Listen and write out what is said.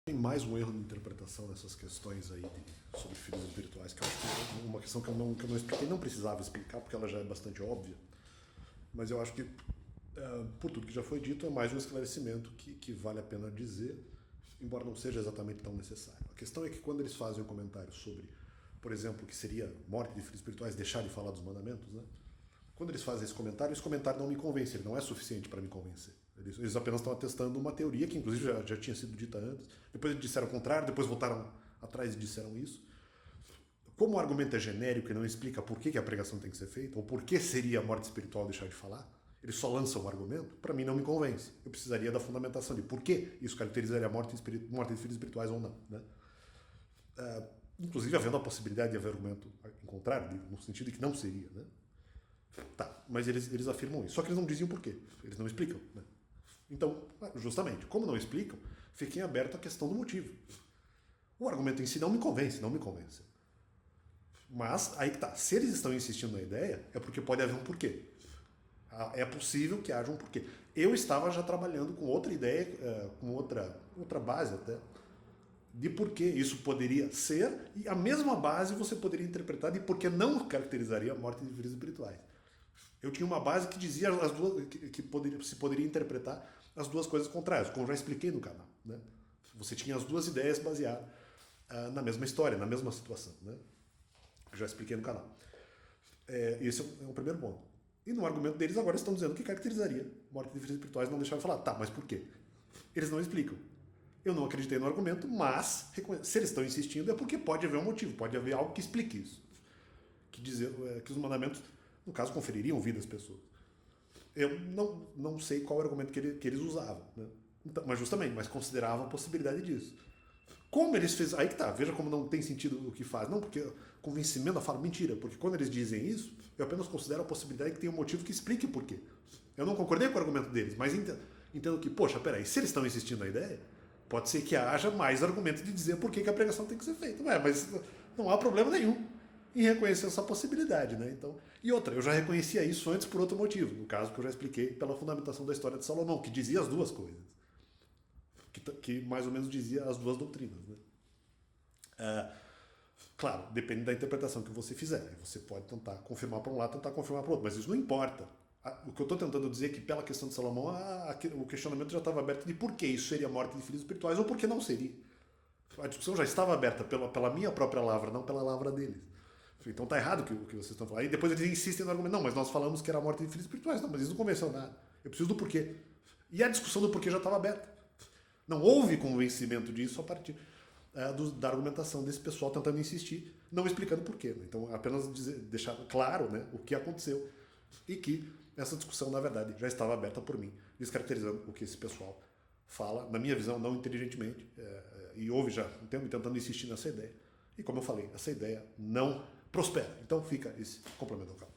Tem mais um erro de interpretação nessas questões aí sobre filhos virtuais, que eu acho que é uma questão que eu não expliquei, não precisava explicar, porque ela já é bastante óbvia, mas eu acho que, por tudo que já foi dito, é mais um esclarecimento que vale a pena dizer, embora não seja exatamente tão necessário. A questão é que quando eles fazem um comentário sobre, por exemplo, o que seria morte de filhos espirituais, deixar de falar dos mandamentos, né? Quando eles fazem esse comentário não me convence, ele não é suficiente para me convencer. Eles apenas estão atestando uma teoria que, inclusive, já tinha sido dita antes. Depois eles disseram o contrário, depois voltaram atrás e disseram isso. Como o argumento é genérico e não explica por que a pregação tem que ser feita, ou por que seria a morte espiritual deixar de falar, eles só lançam o argumento, para mim não me convence. Eu precisaria da fundamentação de por que isso caracterizaria a morte de filhos espirituais ou não. Né? Inclusive, havendo a possibilidade de haver argumento em contrário, no sentido de que não seria. Né? Tá, mas eles afirmam isso. Só que eles não dizem o porquê. Eles não explicam. Né? Então, justamente, como não explicam, fiquem aberto à questão do motivo. O argumento em si não me convence, não me convence. Mas, aí que tá. Se eles estão insistindo na ideia, é porque pode haver um porquê. É possível que haja um porquê. Eu estava já trabalhando com outra ideia, com outra base até, de por que isso poderia ser, e a mesma base você poderia interpretar de por que não caracterizaria a morte de filhos espirituais. Eu tinha uma base que dizia as duas, se poderia interpretar as duas coisas contrárias, como já expliquei no canal. Né? Você tinha as duas ideias baseadas na mesma história, na mesma situação. Né? Já expliquei no canal. Esse é o primeiro ponto. E no argumento deles agora estão dizendo que caracterizaria morte de filhos espirituais, não deixaram de falar. Tá, mas por quê? Eles não explicam. Eu não acreditei no argumento, mas se eles estão insistindo é porque pode haver um motivo, pode haver algo que explique isso. Que os mandamentos, no caso, confeririam vida às pessoas. Eu não sei qual era o argumento que eles usavam, né? Então, mas consideravam a possibilidade disso. Como eles fizeram. Aí que tá, veja como não tem sentido o que faz. Não, porque convencimento eu falo mentira, porque quando eles dizem isso, eu apenas considero a possibilidade que tem um motivo que explique o porquê. Eu não concordei com o argumento deles, mas entendo que, poxa, peraí, se eles estão insistindo na ideia, pode ser que haja mais argumentos de dizer por que a pregação tem que ser feita. Mas não há problema nenhum em reconhecer essa possibilidade, né? Então, e outra, eu já reconhecia isso antes por outro motivo, no caso que eu já expliquei pela fundamentação da história de Salomão, que dizia as duas coisas, que mais ou menos dizia as duas doutrinas, né? Claro, depende da interpretação que você fizer. Você pode tentar confirmar para um lado, tentar confirmar para o outro, mas isso não importa. O que eu estou tentando dizer é que pela questão de Salomão, o questionamento já estava aberto de por que isso seria morte de filhos espirituais ou por que não seria. A discussão já estava aberta pela minha própria lavra, não pela lavra deles. Então está errado o que vocês estão falando. Aí depois eles insistem no argumento. Não, mas nós falamos que era a morte de filhos espirituais. Não, mas isso não convenceu nada. Eu preciso do porquê. E a discussão do porquê já estava aberta. Não houve convencimento disso a partir da argumentação desse pessoal tentando insistir, não explicando porquê. Né? Então, apenas deixar claro, né, o que aconteceu e que essa discussão, na verdade, já estava aberta por mim, descaracterizando o que esse pessoal fala, na minha visão, não inteligentemente, e houve já um tempo tentando insistir nessa ideia. E como eu falei, essa ideia não prospera. Então fica esse complemento ao canal.